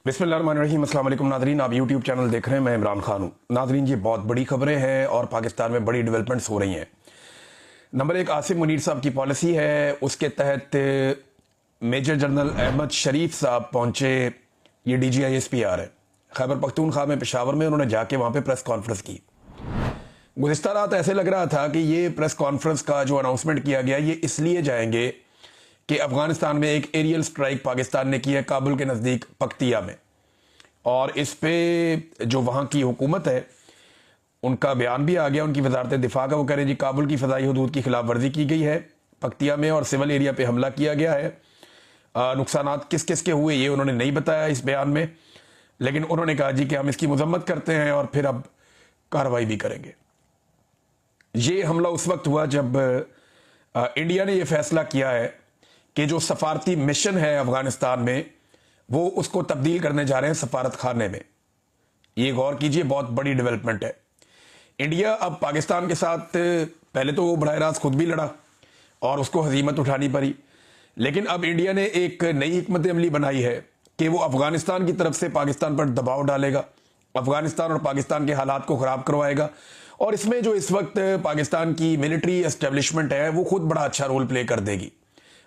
बिस्मिल्लाहिर्रहमानिर्रहीम। अस्सलाम वालेकुम नाज़रीन, आप यूट्यूब चैनल देख रहे हैं, मैं इमरान खान हूँ। नाज़रीन, ये बहुत बड़ी खबरें हैं और पाकिस्तान में बड़ी डेवलपमेंट्स हो रही हैं। नंबर एक, आसिम मुनीर साहब की पॉलिसी है, उसके तहत मेजर जनरल अहमद शरीफ साहब पहुँचे। ये DGISPR है, खैबर पख्तूनख्वा में, पेशावर में। उन्होंने जाके वहाँ पे प्रेस कॉन्फ्रेंस की। गुज़िश्ता रात ऐसे लग रहा था कि ये प्रेस कॉन्फ्रेंस का जो अनाउंसमेंट किया गया, ये इसलिए जाएंगे कि अफगानिस्तान में एक एरियल स्ट्राइक पाकिस्तान ने की है काबुल के नज़दीक पक्तिया में, और इस पे जो वहाँ की हुकूमत है उनका बयान भी आ गया। उनकी वजारत दिफा का, वो कह रहे जी काबुल की फ़दाई हदूद की खिलाफ वर्जी की गई है पक्तिया में और सिविल एरिया पे हमला किया गया है। नुकसानात किस किस के हुए ये उन्होंने नहीं बताया इस बयान में, लेकिन उन्होंने कहा जी कि हम इसकी मजम्मत करते हैं और फिर अब कार्रवाई भी करेंगे। ये हमला उस वक्त हुआ जब इंडिया ने यह फैसला किया है कि जो सफारती मिशन है अफगानिस्तान में, वो उसको तब्दील करने जा रहे हैं सफारत खाने में। ये गौर कीजिए, बहुत बड़ी डेवलपमेंट है। इंडिया अब पाकिस्तान के साथ, पहले तो वो बराह रास्त खुद भी लड़ा और उसको हजीमत उठानी पड़ी, लेकिन अब इंडिया ने एक नई हिकमत अमली बनाई है कि वो अफगानिस्तान की तरफ से पाकिस्तान पर दबाव डालेगा, अफगानिस्तान और पाकिस्तान के हालात को ख़राब करवाएगा। और इसमें जो इस वक्त पाकिस्तान की मिलिट्री एस्टेब्लिशमेंट है वो खुद बड़ा अच्छा रोल प्ले कर देगी।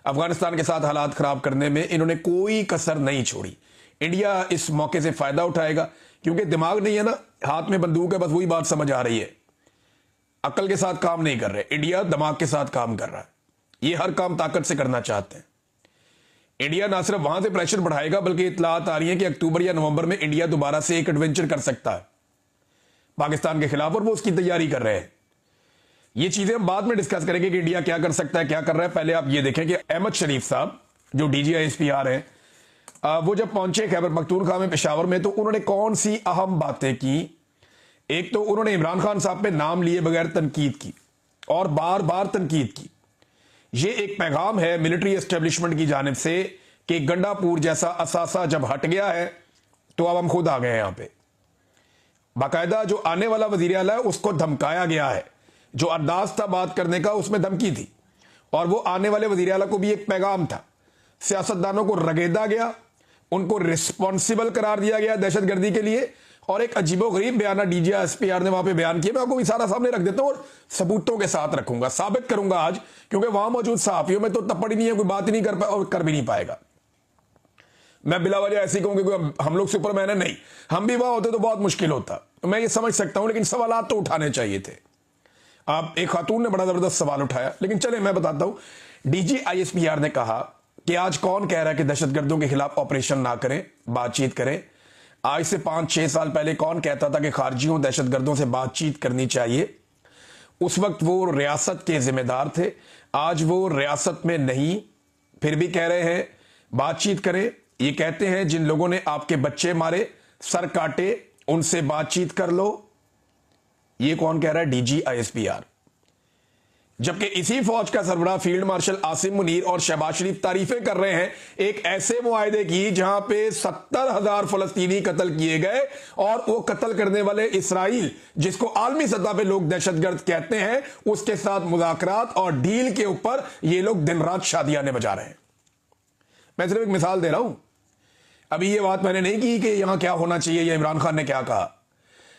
अफगानिस्तान के साथ हालात ख़राब करने में इन्होंने कोई कसर नहीं छोड़ी। इंडिया इस मौके से फ़ायदा उठाएगा, क्योंकि दिमाग नहीं है ना, हाथ में बंदूक है, बस वही बात समझ आ रही है। अक्ल के साथ काम नहीं कर रहे, इंडिया दिमाग के साथ काम कर रहा है। ये हर काम ताकत से करना चाहते हैं। इंडिया ना सिर्फ वहां से प्रेशर बढ़ाएगा, बल्कि इतलात आ रही है कि अक्टूबर या नवंबर में इंडिया दोबारा से एक एडवेंचर कर सकता है पाकिस्तान के खिलाफ, और वो उसकी तैयारी कर रहे हैं। ये चीजें हम बाद में डिस्कस करेंगे कि इंडिया क्या कर सकता है, क्या कर रहा है। पहले आप ये देखें कि अहमद शरीफ साहब जो DGISPR हैं, वो जब पहुंचे खैबर पख्तूनख्वा में, पेशावर में, तो उन्होंने कौन सी अहम बातें की। एक तो उन्होंने इमरान खान साहब पे नाम लिए बगैर तनकीद की और बार बार तनकीद की। ये एक पैगाम है मिलिट्री एस्टेब्लिशमेंट की जानिब से कि गंडापुर जैसा असासा जब हट गया है तो अब हम खुद आ गए हैं यहां पे। बाकायदा जो आने वाला वजीर आला है उसको धमकाया गया है, जो अंदाज था बात करने का उसमें धमकी थी, और वो आने वाले वजीर आला को भी एक पैगाम था। सियासतदानों को रगेदा गया, उनको रिस्पॉन्सिबल करार दिया गया दहशतगर्दी के लिए, और एक अजीबोगरीब बयाना DGISPR ने वहां पे बयान किया। मैं आपको इशारा सामने रख देता हूं और सबूतों के साथ रखूंगा, साबित करूंगा आज, क्योंकि वहां मौजूद सहाफियों में तो तपड़ ही नहीं है, कोई बात ही नहीं कर पाए और कर भी नहीं पाएगा। मैं बिला वजह ऐसी कहूंगी कि हम लोग सुपरमैन है, नहीं, हम भी वहां होते तो बहुत मुश्किल होता। मैं ये समझ सकता हूं, लेकिन सवाल तो उठाने चाहिए थे। आप एक खातून ने बड़ा जबरदस्त सवाल उठाया, लेकिन चले मैं बताता हूं। DGISPR ने कहा कि आज कौन कह रहा है कि दहशतगर्दों के खिलाफ ऑपरेशन ना करें, बातचीत करें। आज से 5-6 साल पहले कौन कहता था कि खारजियों दहशतगर्दों से बातचीत करनी चाहिए। उस वक्त वो रियासत के जिम्मेदार थे, आज वो रियासत में नहीं, फिर भी कह रहे हैं बातचीत करें। ये कहते हैं जिन लोगों ने आपके बच्चे मारे, सर काटे, उनसे बातचीत कर लो। ये कौन कह रहा है? DGISPR। जबकि इसी फौज का सरबराह फील्ड मार्शल आसिम मुनीर और शहबाज शरीफ तारीफें कर रहे हैं एक ऐसे मुआहदे की जहां पे 70,000 फलस्तीनी कत्ल किए गए, और वो कत्ल करने वाले इसराइल, जिसको आलमी सतह पे लोग दहशतगर्द कहते हैं, उसके साथ मुज़ाकरात और डील के ऊपर ये लोग दिन रात शादियाने बजा रहे हैं। मैं सिर्फ एक मिसाल दे रहा हूं। अभी ये बात मैंने नहीं की कि यहां क्या होना चाहिए या इमरान खान ने क्या कहा।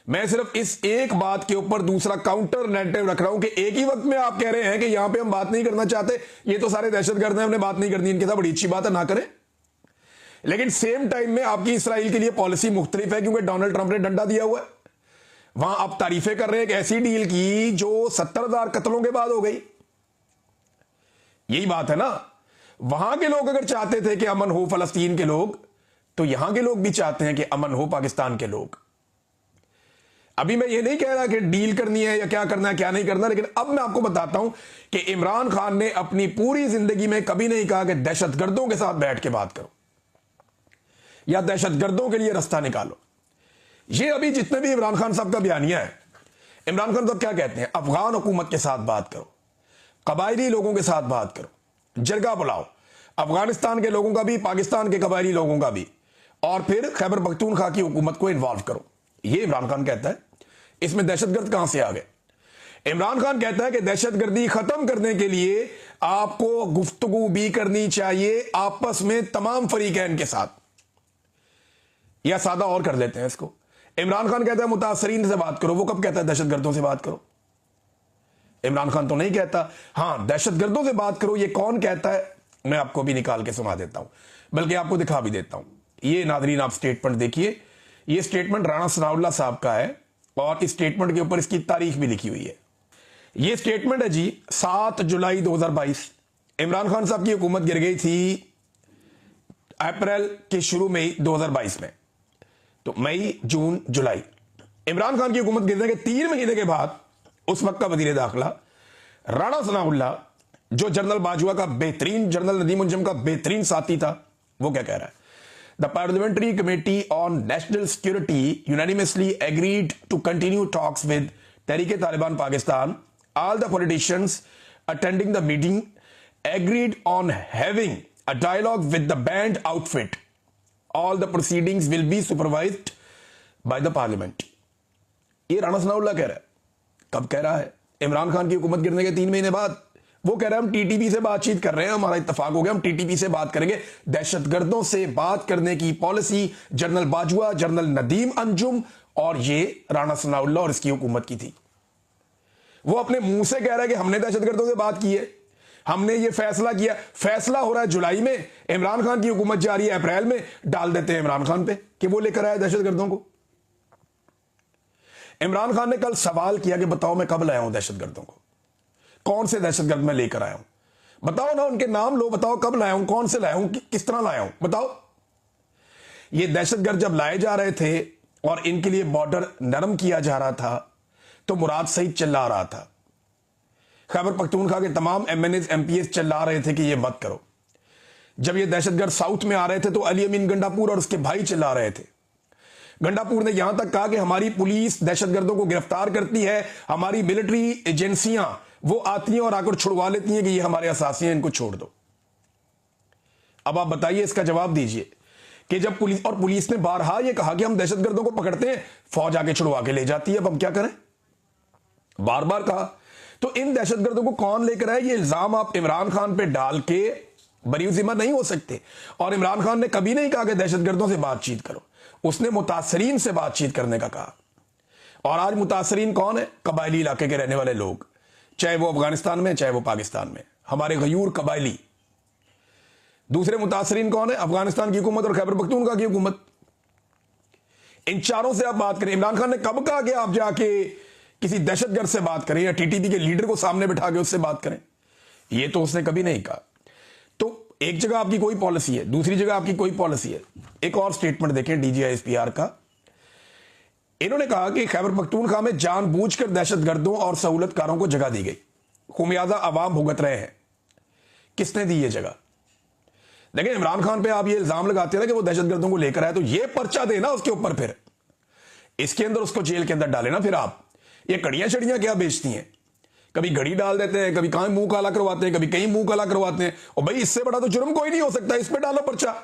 मैं सिर्फ इस एक बात के ऊपर दूसरा काउंटर नैरेटिव रख रहा हूं कि एक ही वक्त में आप कह रहे हैं कि यहां पे हम बात नहीं करना चाहते, ये तो सारे दहशतगर्द हैं, हमने बात नहीं करनी इनके साथ, बड़ी अच्छी बात है, ना करें। लेकिन सेम टाइम में आपकी इसराइल के लिए पॉलिसी मुख्तलिफ है, क्योंकि डोनाल्ड ट्रंप ने डंडा दिया हुआ है। वहां आप तारीफें कर रहे हैं एक ऐसी डील की जो 70,000 कत्लों के बाद हो गई। यही बात है ना। वहां के लोग अगर चाहते थे कि अमन हो फलस्तीन के लोग, तो यहां के लोग भी चाहते हैं कि अमन हो पाकिस्तान के लोग। अभी मैं ये नहीं कह रहा कि डील करनी है या क्या करना है क्या नहीं करना, लेकिन अब मैं आपको बताता हूं कि इमरान खान ने अपनी पूरी जिंदगी में कभी नहीं कहा कि दहशतगर्दों के साथ बैठ के बात करो या दहशतगर्दों के लिए रास्ता निकालो। ये अभी जितने भी इमरान खान साहब का बयानिया है, इमरान खान साहब क्या कहते हैं? अफगान हुकूमत के साथ बात करो, कबायली लोगों के साथ बात करो, जरगा बुलाओ, अफगानिस्तान के लोगों का भी, पाकिस्तान के कबायली लोगों का भी, और फिर खैबर पख्तूनख्वा की हुकूमत को इन्वॉल्व करो। ये इमरान खान कहता है। इसमें दहशतगर्द कहां से आ गए? इमरान खान कहता है कि दहशतगर्दी खत्म करने के लिए आपको गुफ्तगू भी करनी चाहिए आपस में तमाम फरीकैन के साथ। या सादा और कर लेते हैं इसको, इमरान खान कहता है मुतासरीन से बात करो, वो कब कहता है दहशतगर्दों से बात करो? इमरान खान तो नहीं कहता। हां, दहशतगर्दों से बात करो ये कौन कहता है, मैं आपको भी निकाल के सुना देता हूं, बल्कि आपको दिखा भी देता हूं। ये नादरीन आप स्टेटमेंट देखिए, ये स्टेटमेंट राणा सनाउल्लाह साहब का है और इस स्टेटमेंट के ऊपर इसकी तारीख भी लिखी हुई है। ये स्टेटमेंट है जी 7 जुलाई 2022। इमरान खान साहब की हुकूमत गिर गई थी अप्रैल के शुरू में 2022 में, तो मई जून जुलाई। इमरान खान की हुकूमत गिरने के 3 महीने के बाद उस वक्त का वजीर दाखिला राणा सनाउल्लाह, जो जनरल बाजवा का बेहतरीन, जनरल नदीम अंजुम का बेहतरीन साथी था, वो क्या कह रहा है? The parliamentary committee on national security unanimously agreed to continue talks with Tehreek Taliban Pakistan. All the politicians attending the meeting agreed on having a dialogue with the banned outfit. All the proceedings will be supervised by the parliament. ये राणा सनाउल्लाह कह रहा है। कब कह रहा है? इमरान खान की हुकूमत गिरने के 3 महीने बाद। वो कह रहा है हम टीटीपी से बातचीत कर रहे हैं, हमारा इत्तेफाक हो गया, हम टीटीपी से बात करेंगे। दहशतगर्दों से बात करने की policy general Bajwa, general Nadeem Anjum और ये राणा सनाउल्लाह और इसकी हुकूमत की थी। वो अपने मुंह से कह रहा है कि हमने दहशतगर्दों से बात की है, हमने ये फैसला किया। फैसला हो रहा है जुलाई में, इमरान खान की हुकूमत जा रही है अप्रैल में, डाल देते हैं इमरान खान पे कि वो लेकर आया दहशतगर्दों को। इमरान खान ने कल सवाल किया कि बताओ मैं कब लाया हूं दहशतगर्दों को, कौन से दहशतगर्द मैं लेकर आया हूं, बताओ ना, उनके नाम लो, बताओ कब लाया हूं, कौन से लाया हूं, किस तरह लाया हूं, बताओ। ये दहशतगर्द जब लाए जा रहे थे और इनके लिए बॉर्डर नरम किया जा रहा था तो मुराद सईद चिल्ला रहा था, खैबर पख्तूनख्वा के तमाम एमएनएस एमपीएस चिल्ला रहे थे कि ये मत करो। जब ये दहशतगर्द साउथ में आ रहे थे तो अली अमीन गंडापुर और उसके भाई चिल्ला रहे थे। गंडापुर ने यहां तक कहा कि हमारी पुलिस दहशतगर्दों को गिरफ्तार करती है, हमारी मिलिट्री एजेंसियां वो आती हैं और आकर छुड़वा लेती हैं कि ये हमारे असासी हैं, इनको छोड़ दो। अब आप बताइए, इसका जवाब दीजिए कि जब पुलिस ने बारहा ये कहा कि हम दहशतगर्दों को पकड़ते हैं, फौज आके छुड़वा के ले जाती है, अब हम क्या करें? बार बार कहा। तो इन दहशतगर्दों को कौन लेकर आए? ये इल्जाम आप इमरान खान पे डाल के बरी जिम्मा नहीं हो सकते। और इमरान खान ने कभी नहीं कहा कि दहशतगर्दों से बातचीत करो, उसने मुतासरीन से बातचीत करने का कहा। और आज मुतासरीन कौन है? कबायली इलाके के रहने वाले लोग, चाहे वो अफगानिस्तान में चाहे वो पाकिस्तान में, हमारे गयूर कबायली। दूसरे मुतासरीन कौन है? अफगानिस्तान की हुकूमत और खैबर पख्तूनख्वा की हुकूमत। इन चारों से आप बात करें। इमरान खान ने कब कहा कि आप जाके किसी दहशतगर्द से बात करें या टीटीपी के लीडर को सामने बिठा के उससे बात करें? ये तो उसने कभी नहीं कहा। तो एक जगह आपकी कोई पॉलिसी है, दूसरी जगह आपकी कोई पॉलिसी है। एक और स्टेटमेंट देखें डीजीआईएसपीआर का। इन्होंने कहा कि खैबर पख्तूनख्वा में जानबूझकर दहशतगर्दों और सहूलतकारों को जगह दी गई, खुमियाजा अवाम भुगत रहे हैं। किसने दी ये जगह? देखिए, इमरान खान पे आप ये इल्जाम लगाते हैं कि वो दहशतगर्दों को लेकर आए, तो ये पर्चा देना उसके ऊपर, फिर इसके अंदर उसको जेल के अंदर डाले ना। फिर आप ये कड़ियां छड़ियां क्या बेचती हैं? कभी घड़ी डाल देते हैं, कभी कहीं मुंह काला करवाते हैं, कभी कहीं मुंह काला करवाते हैं। और भाई इससे बड़ा तो जुर्म कोई नहीं हो सकता, इस पे डालो पर्चा,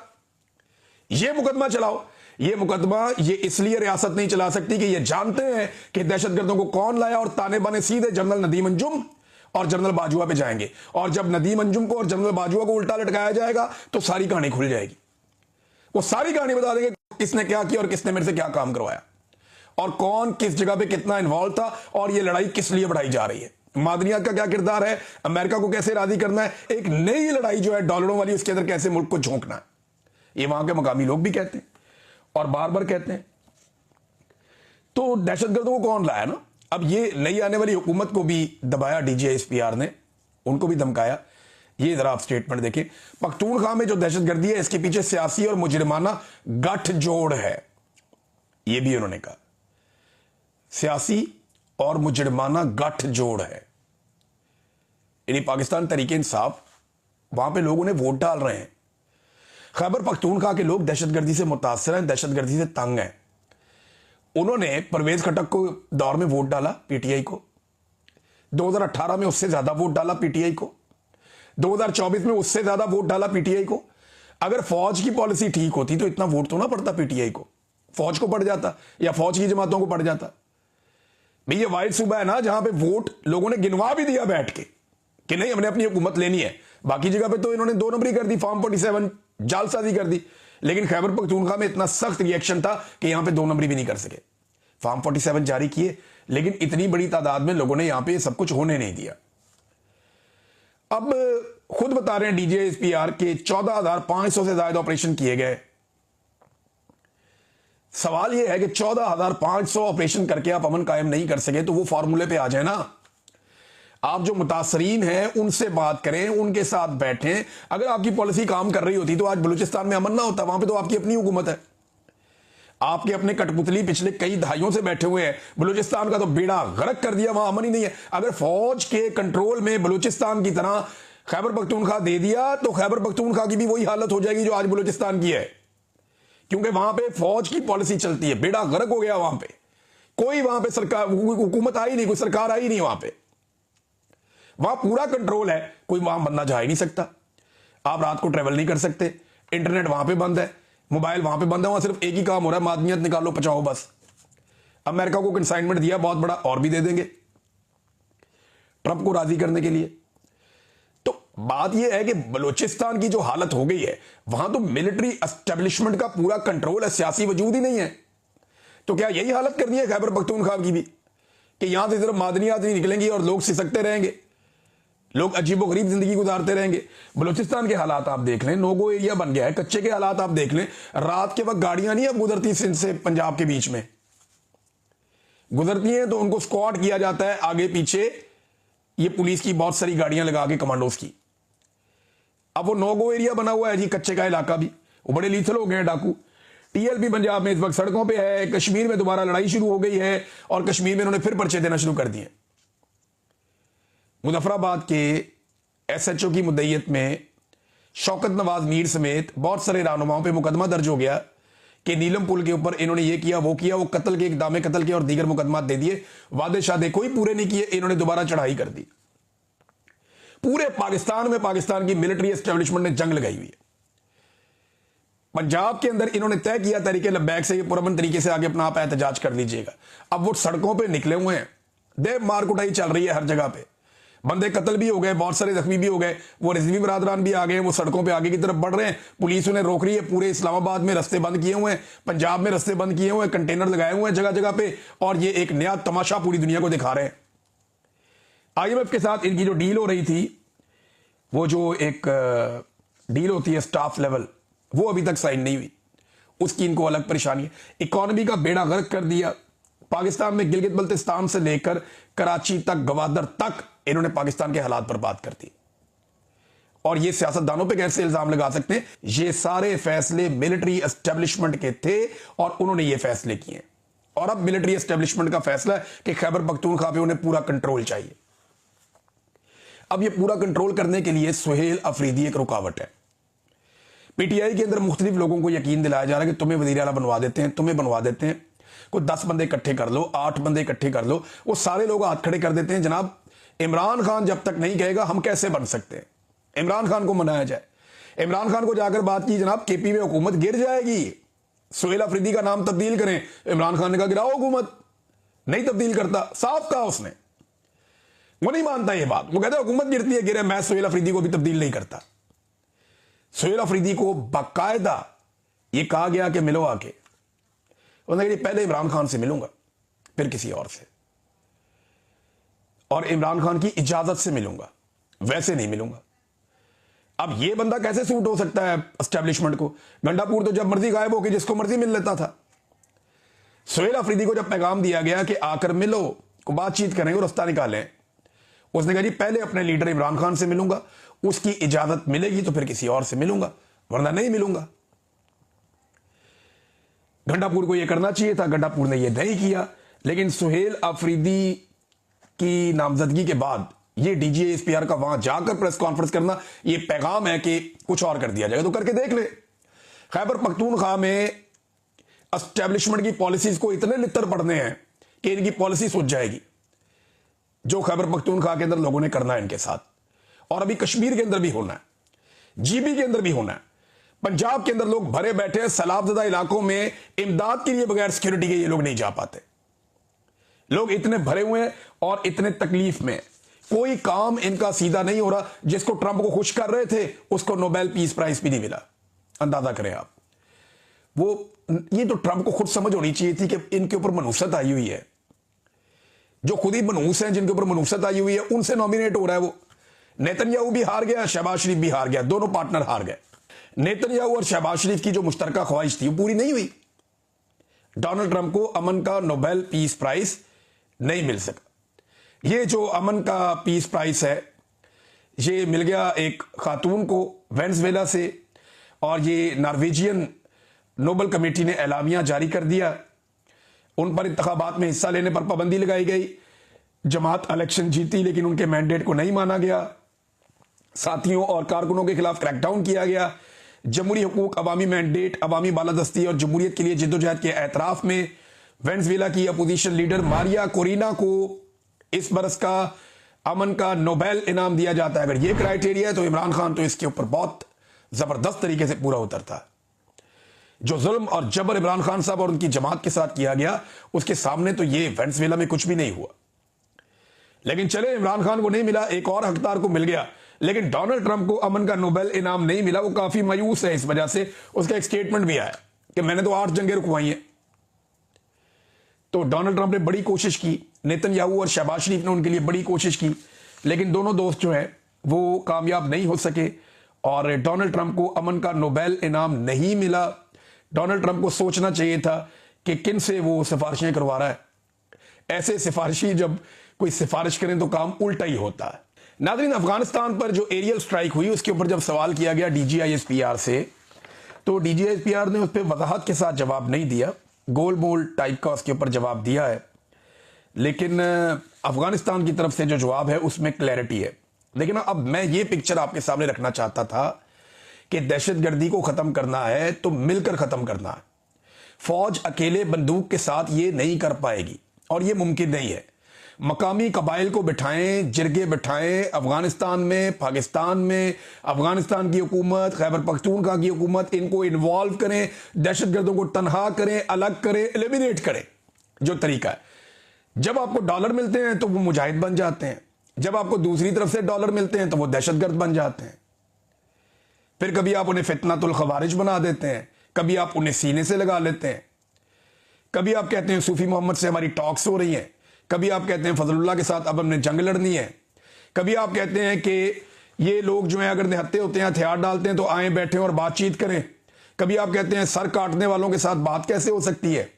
ये मुकदमा चलाओ। ये मुकदमा ये इसलिए रियासत नहीं चला सकती कि ये जानते हैं कि दहशतगर्दों को कौन लाया, और ताने बाने सीधे जनरल नदीम अंजुम और जनरल बाजवा पे जाएंगे। और जब नदीम अंजुम को और जनरल बाजवा को उल्टा लटकाया जाएगा तो सारी कहानी खुल जाएगी। वो सारी कहानी बता देंगे किसने क्या किया और किसने मेरे से क्या काम करवाया और कौन किस जगह पे कितना इन्वॉल्व था और ये लड़ाई किस लिए बढ़ाई जा रही है। मादनियात का क्या किरदार है, अमेरिका को कैसे राजी करना है, एक नई लड़ाई जो है डॉलरों वाली, उसके अंदर कैसे मुल्क को झोंकना है। ये वहां के मकामी लोग भी कहते हैं और बार बार कहते हैं। तो दहशतगर्दों को कौन लाया ना। अब ये नई आने वाली हुकूमत को भी दबाया डीजीआईएसपीआर ने, उनको भी धमकाया। ये जरा आप स्टेटमेंट देखें। पख्तूनख्वा में जो दहशतगर्दी है इसके पीछे सियासी और मुजरिमाना गठजोड़ है, ये भी उन्होंने कहा। सियासी और मुजरिमाना गठजोड़ है, यानी पाकिस्तान तहरीक इंसाफ, वहां पे लोग उन्हें वोट डाल रहे हैं। खैबर पख्तूनख्वा के लोग दहशतगर्दी से मुतासर हैं, दहशतगर्दी से तंग हैं। उन्होंने परवेज खटक को दौर में वोट डाला पीटीआई को, 2018 में उससे ज्यादा वोट डाला पीटीआई को, 2024 में उससे ज्यादा वोट डाला पीटीआई को। अगर फौज की पॉलिसी ठीक होती तो इतना वोट तो ना पड़ता पीटीआई को, फौज को पड़ जाता या फौज की जमातों को पड़ जाता। भाई ये वाइड सूबा है ना जहां पे वोट लोगों ने गिनवा भी दिया बैठ के कि नहीं हमने अपनी हुकूमत लेनी है। बाकी जगह पे तो इन्होंने 2 नंबरी कर दी, फॉर्म 47 जालसाजी कर दी। लेकिन खैबर पख्तूनख्वा में इतना सख्त रिएक्शन था कि यहां पे 2 नंबरी भी नहीं कर सके। फॉर्म 47 जारी किए, लेकिन इतनी बड़ी तादाद में लोगों ने यहां पे सब कुछ होने नहीं दिया। अब खुद बता रहे हैं DGSPR के 14,500 से ज्यादा ऑपरेशन किए गए। सवाल यह है कि 14,500 ऑपरेशन करके आप अमन कायम नहीं कर सके तो वो फॉर्मूले पे आ जाए ना। आप जो मुतासरीन हैं उनसे बात करें, उनके साथ बैठें। अगर आपकी पॉलिसी काम कर रही होती तो आज बलूचिस्तान में अमन ना होता। वहां पे तो आपकी अपनी हुकूमत है, आपके अपने कठपुतली पिछले कई दहाइयों से बैठे हुए हैं। बलूचिस्तान का तो बेड़ा गर्क कर दिया, वहां अमन ही नहीं है। अगर फौज के कंट्रोल में बलूचिस्तान की तरह खैबर पख्तूनख्वा दे दिया तो खैबर पख्तूनख्वा की भी वही हालत हो जाएगी जो आज बलूचिस्तान की है, क्योंकि वहां पे फौज की पॉलिसी चलती है। बेड़ा गर्क हो गया वहां पे, कोई वहां पे सरकार हुकूमत आई नहीं, कोई सरकार आई नहीं वहां पे, वहां पूरा कंट्रोल है। कोई वहां बंदा जा ही नहीं सकता, आप रात को ट्रेवल नहीं कर सकते, इंटरनेट वहां पे बंद है, मोबाइल वहां पे बंद है। वहां सिर्फ एक ही काम हो रहा है, मादनियत निकालो पचाओ बस। अमेरिका को कंसाइनमेंट दिया बहुत बड़ा, और भी दे देंगे ट्रंप को राजी करने के लिए। तो बात यह है कि बलूचिस्तान की जो हालत हो गई है, वहां तो मिलिट्री एस्टेब्लिशमेंट का पूरा कंट्रोल है, सियासी वजूद ही नहीं है। तो क्या यही हालत कर दी है खैबर पख्तूनख्वा की भी, कि यहां से सिर्फ मादनियात नहीं निकलेंगी और लोग सिसकते रहेंगे, लोग अजीबोगरीब जिंदगी गुजारते रहेंगे। बलूचिस्तान के हालात आप देख लें, नोगो एरिया बन गया है, कच्चे के हालात आप देख लें। रात के वक्त गाड़ियां नहीं अब गुजरती सिंध से पंजाब के बीच में, गुजरती हैं तो उनको स्क्वाड किया जाता है आगे पीछे, ये पुलिस की बहुत सारी गाड़ियां लगा के, कमांडोज की। अब वो नोगो एरिया बना हुआ है जी, कच्चे का इलाका भी, वो बड़े लीथल हो गए हैं डाकू। TLP पंजाब में इस वक्त सड़कों पे है, कश्मीर में दोबारा लड़ाई शुरू हो गई है और कश्मीर में इन्होंने फिर पर्चे देना शुरू कर दिए। मुजफ्फराबाद के SHO की मुद्दईयत में शौकत नवाज मीर समेत बहुत सारे रहनुमाओं पे मुकदमा दर्ज हो गया कि नीलम पुल के ऊपर इन्होंने ये किया वो किया, वो कत्ल के, इक़दाम कत्ल के और दीगर मुकदमा दे दिए। वादे शादे कोई पूरे नहीं किए, इन्होंने दोबारा चढ़ाई कर दी। पूरे पाकिस्तान में पाकिस्तान की मिलिट्री एस्टेब्लिशमेंट ने जंग लगाई हुई है। पंजाब के अंदर इन्होंने तय किया तरीके लब्बैक से, ये पुरअमन तरीके से आगे अपना आप एहतजाज कर लीजिएगा। अब वो सड़कों पर निकले हुए हैं, देव मार कुटाई चल रही है हर जगह पे, बंदे कत्ल भी हो गए, बहुत सारे जख्मी भी हो गए। वो रिजवी बरादरान भी आ गए, वो सड़कों पे आगे की तरफ बढ़ रहे हैं, पुलिस उन्हें रोक रही है। पूरे इस्लामाबाद में रास्ते बंद किए हुए हैं, पंजाब में रास्ते बंद किए हुए हैं, कंटेनर लगाए हुए हैं जगह जगह पे, और ये एक नया तमाशा पूरी दुनिया को दिखा रहे हैं। IMF के साथ इनकी जो डील हो रही थी, वो जो एक डील होती है स्टाफ लेवल, वो अभी तक साइन नहीं हुई, उसकी इनको अलग परेशानी है। इकॉनमी का बेड़ा गर्क कर दिया पाकिस्तान में, गिलगित बल्तिस्तान से लेकर कराची तक, गवादर तक इन्होंने पाकिस्तान के हालात पर बात कर दी। और ये सियासतदानों पे कैसे इल्जाम लगा सकते हैं? ये सारे फैसले मिलिट्री एस्टेब्लिशमेंट के थे और उन्होंने ये फैसले किए। और अब मिलिट्री एस्टेब्लिशमेंट का फैसला है कि खैबर पख्तूनख्वा पे उन्हें पूरा कंट्रोल चाहिए। अब ये पूरा कंट्रोल करने के लिए सुहेल अफरीदी एक रुकावट है। PTI के अंदर मुख्तलिफ लोगों को यकीन दिलाया जा रहा है कि तुम्हें वज़ीर आला बनवा देते हैं, तुम्हें बनवा देते हैं, कोई 10 बंदे इकट्ठे कर लो, 8 बंदे इकट्ठे कर लो। वो सारे लोग हाथ खड़े कर देते हैं, जनाब इमरान खान जब तक नहीं कहेगा हम कैसे बन सकते हैं, इमरान खान को मनाया जाए। इमरान खान को जाकर बात की, जनाब KP में हुकूमत गिर जाएगी, सुहेल अफरीदी का नाम तब्दील करें। इमरान खान ने कहा गिराओ हुकूमत, नहीं तब्दील करता, साफ कहा उसने। वो नहीं मानता ये बात, वो कहता है हुकूमत गिरती है, गिरे, मैं सुहेल अफरीदी को भी तब्दील नहीं करता। सुहेल अफरीदी को बाकायदा ये कहा गया कि मिलो आके, उन्होंने कहा पहले इमरान खान से मिलूंगा, फिर किसी और से, और इमरान खान की इजाजत से मिलूंगा, वैसे नहीं मिलूंगा। अब यह बंदा कैसे सूट हो सकता है एस्टेब्लिशमेंट को? गंडापुर तो जब मर्जी गायब होकर जिसको मर्जी मिल लेता था। सुहेल अफरीदी को जब पैगाम दिया गया कि आकर मिलो, को बातचीत करें और रास्ता निकालें, उसने कहा जी पहले अपने लीडर इमरान खान से मिलूंगा, उसकी इजाजत मिलेगी तो फिर किसी और से मिलूंगा, वरना नहीं मिलूंगा। गंडापुर को यह करना चाहिए था, गंडापुर ने यह नहीं किया। लेकिन सुहेल अफरीदी की नामजदगी के बाद ये DGSPR का वहां जाकर प्रेस कॉन्फ्रेंस करना, यह पैगाम है कि कुछ और कर दिया जाएगा। तो करके देख ले। खैबर पख्तूनख्वा में एस्टेब्लिशमेंट की पॉलिसीज को इतने लित्तर पड़ने हैं कि इनकी पॉलिसी सूझ जाएगी, जो खैबर पख्तूनख्वा के अंदर लोगों ने करना है इनके साथ। और अभी कश्मीर के अंदर भी होना है, GB के अंदर भी होना है, पंजाब के अंदर लोग भरे बैठे हैं। सैलाबज़दा इलाकों में इमदाद के लिए बगैर सिक्योरिटी के ये लोग नहीं जा पाते। लोग इतने भरे हुए हैं और इतने तकलीफ में, कोई काम इनका सीधा नहीं हो रहा। जिसको ट्रंप को खुश कर रहे थे उसको नोबेल पीस प्राइज भी नहीं मिला, अंदाजा करें आप। वो ये तो ट्रंप को खुद समझ होनी चाहिए थी कि इनके ऊपर मनूसत आई हुई है। जो खुद ही मनूस हैं, जिनके ऊपर मनूसत आई हुई है, उनसे नॉमिनेट हो रहा है वो। नेतन्याहू भी हार गया, शहबाज शरीफ भी हार गया, दोनों पार्टनर हार गए। नेतन्याहू और शहबाज शरीफ की जो मुश्तरका ख्वाहिश थी वो पूरी नहीं हुई। डोनाल्ड ट्रंप को अमन का नोबेल पीस प्राइज नहीं मिल सका। ये जो अमन का पीस प्राइज है ये मिल गया एक खातून को वेनेजुएला से, और ये नॉर्वेजियन नोबेल कमेटी ने एलामिया जारी कर दिया। उन पर इंतखाबात में हिस्सा लेने पर पाबंदी लगाई गई। जमात इलेक्शन जीती लेकिन उनके मैंडेट को नहीं माना गया। साथियों और कारकुनों के खिलाफ क्रैकडाउन किया गया। जमहूरी हुकूक, अवामी मैंडेट, अवामी बालादस्ती और जमहूरियत के लिए जिद्दोजहद के एतराफ में वेनेजुएला की अपोजिशन लीडर मारिया कोरिना को इस बरस का अमन का नोबेल इनाम दिया जाता है। अगर ये क्राइटेरिया है तो इमरान खान तो इसके ऊपर बहुत जबरदस्त तरीके से पूरा उतरता है। जो जुल्म और जबर इमरान खान साहब और उनकी जमात के साथ किया गया उसके सामने तो ये वेनेजुएला में कुछ भी नहीं हुआ। लेकिन चले, इमरान खान को नहीं मिला, एक और हकदार को मिल गया, लेकिन डोनाल्ड ट्रंप को अमन का नोबेल इनाम नहीं मिला। वो काफी मायूस है इस वजह से। उसका एक स्टेटमेंट भी आया कि मैंने तो 8 जंगें रुकवाई हैं। तो डोनाल्ड ट्रंप ने बड़ी कोशिश की, नेतन्याहू और शहबाज शरीफ ने उनके लिए बड़ी कोशिश की, लेकिन दोनों दोस्त जो हैं वो कामयाब नहीं हो सके और डोनाल्ड ट्रंप को अमन का नोबेल इनाम नहीं मिला। डोनाल्ड ट्रंप को सोचना चाहिए था कि किन से वो सिफारिशें करवा रहा है। ऐसे सिफारिशी जब कोई सिफारिश करें तो काम उल्टा ही होता है। नाज़रीन, अफगानिस्तान पर जो एरियल स्ट्राइक हुई उसके ऊपर जब सवाल किया गया DGISPR से, तो DGISPR ने उस पर वजाहत के साथ जवाब नहीं दिया। गोल मोल टाइप का उसके ऊपर जवाब दिया है, लेकिन अफगानिस्तान की तरफ से जो जवाब है उसमें क्लैरिटी है। लेकिन अब मैं ये पिक्चर आपके सामने रखना चाहता था कि दहशतगर्दी को खत्म करना है तो मिलकर खत्म करना है। फौज अकेले बंदूक के साथ ये नहीं कर पाएगी और ये मुमकिन नहीं है। मकामी कबाइल को बिठाएं, जिरगे बिठाएं अफगानिस्तान में, पाकिस्तान में, अफगानिस्तान की हुकूमत, खैबर पख्तूनख्वा की हुकूमत, इनको इन्वॉल्व करें, दहशतगर्दों को तनहा करें, अलग करें, एलिमिनेट करें। जो तरीका है, जब आपको डॉलर मिलते हैं तो वो मुजाहिद बन जाते हैं, जब आपको दूसरी तरफ से डॉलर मिलते हैं तो वो दहशतगर्द बन जाते हैं। फिर कभी आप उन्हें फितनातुल खवारिज बना देते हैं, कभी आप उन्हें सीने से लगा लेते हैं, कभी आप कहते हैं सूफी मोहम्मद से हमारी टॉक्स हो रही हैं, कभी आप कहते हैं फजलुल्लाह के साथ अब हमने जंग लड़नी है, कभी आप कहते हैं कि ये लोग जो हैं अगर निहत्ते होते हैं, हथियार डालते हैं तो आए बैठे और बातचीत करें, कभी आप कहते हैं सर काटने वालों के साथ बात कैसे हो सकती है।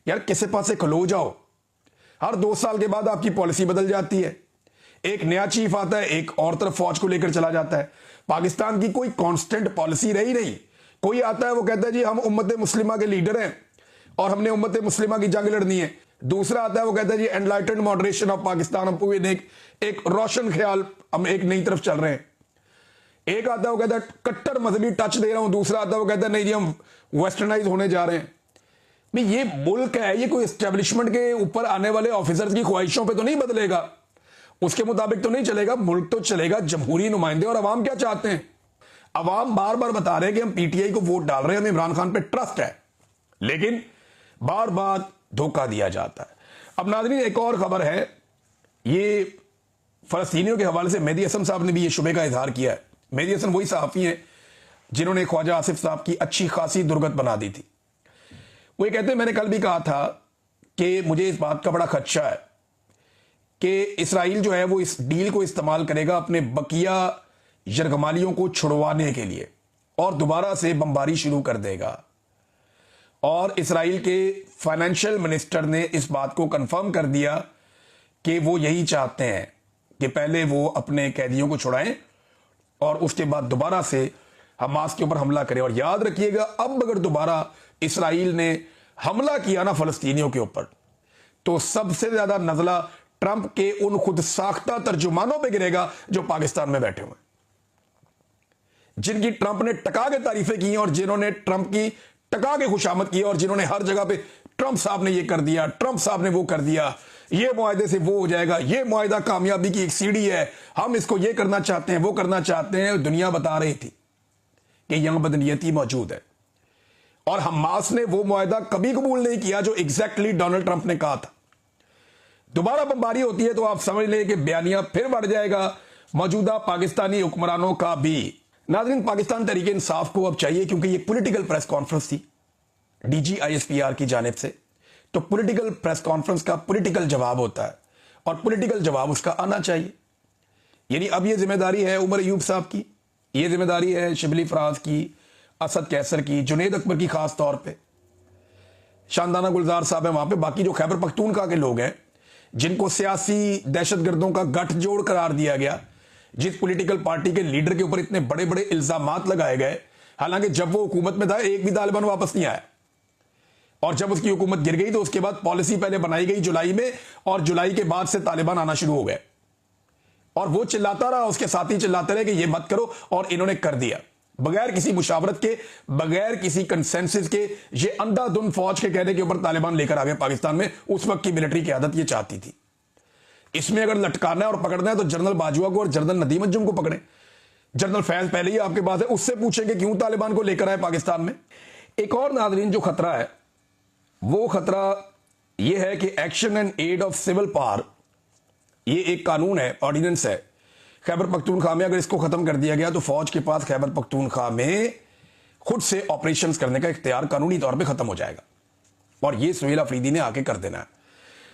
यार किसी पास से खलो जाओ। हर 2 साल के बाद आपकी पॉलिसी बदल जाती है, एक नया चीफ आता है, एक और तरफ फौज को लेकर चला जाता है। पाकिस्तान की कोई कांस्टेंट पॉलिसी रही नहीं। कोई आता है वो कहता है जी हम उम्मत मुस्लिमा के लीडर हैं और हमने उम्मत मुस्लिमा की जंग लड़नी है। दूसरा आता है वो कहता है जी एनलाइटेंड मॉडरेशन ऑफ पाकिस्तान, हम पूरे एक रोशन ख्याल, हम एक नई तरफ चल रहे हैं। एक आता है वो कहता है कट्टर मजहबी टच दे रहा हूं, दूसरा आता है वो कहता है नहीं जी हम वेस्टर्नाइज होने जा रहे हैं। भाई ये मुल्क है, ये कोई एस्टेब्लिशमेंट के ऊपर आने वाले ऑफिसर्स की ख्वाहिशों पे तो नहीं बदलेगा, उसके मुताबिक तो नहीं चलेगा। मुल्क तो चलेगा जमहूरी नुमाइंदे। और अवाम क्या चाहते हैं? अवाम बार बार बता रहे हैं कि हम PTI को वोट डाल रहे हैं, हमें इमरान खान पे ट्रस्ट है, लेकिन बार बार धोखा दिया जाता है। अब नाज़रीन एक और खबर है, ये फलस्तीनियों के हवाले से मेहदी हसन साहब ने भी ये शुबे का इजहार किया है। मेहदी हसन वही सहाफ़ी हैं जिन्होंने ख्वाजा आसिफ साहब की अच्छी खासी दुर्गत बना दी थी। वो ये कहते हैं मैंने कल भी कहा था कि मुझे इस बात का बड़ा खदशा है कि इसराइल जो है वो इस डील को इस्तेमाल करेगा अपने बकिया यरगमालियों को छुड़वाने के लिए और दोबारा से बमबारी शुरू कर देगा। और इसराइल के फाइनेंशियल मिनिस्टर ने इस बात को कंफर्म कर दिया कि वो यही चाहते हैं कि पहले वो अपने कैदियों को छुड़ाएं और उसके बाद दोबारा से हमास के ऊपर हमला करें। और याद रखिएगा, अब अगर दोबारा इसराइल ने हमला किया ना फलस्तीनियों के ऊपर, तो सबसे ज्यादा नजला ट्रंप के उन खुद साख्ता तर्जुमानों पे गिरेगा जो पाकिस्तान में बैठे हुए, जिनकी ट्रंप ने टका के तारीफें की और जिन्होंने ट्रंप की टका के खुशामद की और जिन्होंने हर जगह पे ट्रंप साहब ने ये कर दिया, ट्रंप साहब ने वो कर दिया, ये मुआहदे से वो हो जाएगा, ये मुआहदा कामयाबी की एक सीढ़ी है, हम इसको ये करना चाहते हैं, वो करना चाहते हैं। दुनिया बता रही थी कि यहां बदनीयती मौजूद है और हमास ने वो मुआहदा कभी कबूल नहीं किया जो एग्जैक्टली डोनाल्ड ट्रंप ने कहा था। दोबारा बमबारी होती है तो आप समझ लें कि बयानिया फिर बढ़ जाएगा मौजूदा पाकिस्तानी हुक्मरानों का भी। नाज़रीन, पाकिस्तान तहरीक इंसाफ को अब चाहिए, क्योंकि ये पॉलिटिकल प्रेस कॉन्फ्रेंस थी, DGISPR की जानिब से, तो पॉलिटिकल प्रेस कॉन्फ्रेंस का पॉलिटिकल जवाब होता है और पॉलिटिकल जवाब उसका आना चाहिए। यानी अब ये जिम्मेदारी है उमर अयूब साहब की, ये जिम्मेदारी है शिबली फराज की, असद कैसर की, जुनेद अकबर की, खास तौर पे शानदाना गुलजार साहब है वहां पे, बाकी जो खैबर पख्तूनख्वा के लोग हैं जिनको सियासी दहशतगर्दों का गठजोड़ करार दिया गया, जिस पॉलिटिकल पार्टी के लीडर के ऊपर इतने बड़े बड़े इल्जामात लगाए गए, हालांकि जब वो हुकूमत में था एक भी तालिबान वापस नहीं आया, और जब उसकी हुकूमत गिर गई तो उसके बाद पॉलिसी पहले बनाई गई जुलाई में, और जुलाई के बाद से तालिबान आना शुरू हो गए, और वो चिल्लाता रहा, उसके साथी चिल्लाते रहे कि ये मत करो, और इन्होंने कर दिया बगैर किसी मुशावरत के, बगैर किसी कंसेंसस के। ये अंधाधुंध फौज के कहने के ऊपर तालिबान लेकर आ गए पाकिस्तान में। उस वक्त की मिलिट्री की आदत ये चाहती थी। इसमें अगर लटकाना है और पकड़ना है तो जनरल बाजवा को और जनरल नदीम अंजुम को पकड़े। जनरल फैज पहले ही आपके पास है, उससे पूछेंगे क्यों तालिबान को लेकर आए पाकिस्तान में। एक और नाज़रीन जो खतरा है वो खतरा ये है कि action and aid of civil power, ये एक कानून है, ऑर्डिनेंस है खैबर पख्तूनख्वा में। अगर इसको खत्म कर दिया गया तो फौज के पास खैबर पख्तूनख्वा में खुद से ऑपरेशंस करने का इख्तियार कानूनी तौर पे खत्म हो जाएगा, और ये सुहेल अफरीदी ने आके कर देना है।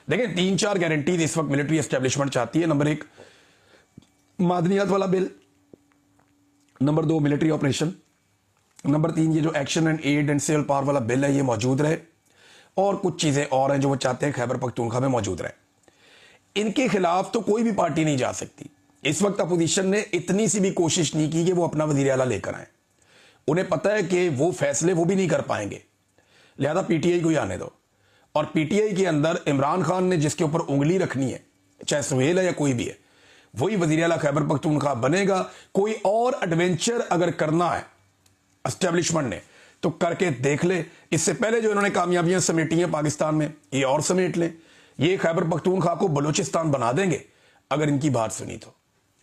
देखें 3-4 गारंटीज इस वक्त मिलिट्री एस्टेब्लिशमेंट चाहती है। नंबर 1 मादनियात वाला bill, number 2 military operation, number 3 ये जो action and aid and civil power वाला बिल है ये मौजूद रहे, और कुछ चीजें और हैं जो वो चाहते हैं खैबर पख्तूनख्वा में मौजूद रहे। इनके खिलाफ तो कोई भी पार्टी नहीं जा सकती। इस वक्त अपोजिशन ने इतनी सी भी कोशिश नहीं की कि वो अपना वजीर आला लेकर आए। उन्हें पता है कि वो फैसले वो भी नहीं कर पाएंगे, लिहाजा पीटीआई को ही आने दो। और पीटीआई के अंदर इमरान खान ने जिसके ऊपर उंगली रखनी है, चाहे सुहेल है या कोई भी है, वही वजीर आला खैबर पख्तूनख्वा बनेगा। कोई और एडवेंचर अगर करना है एस्टेब्लिशमेंट ने तो करके देख ले। इससे पहले जो इन्होंने कामयाबियां समेटी हैं पाकिस्तान में, ये और समेट लें। ये खैबर पख्तूनख्वा को बलूचिस्तान बना देंगे अगर इनकी बात सुनी तो।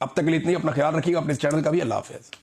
अब तक के लिए इतनी, अपना ख्याल रखिएगा, अपने इस चैनल का भी। अल्लाह हाफिज़।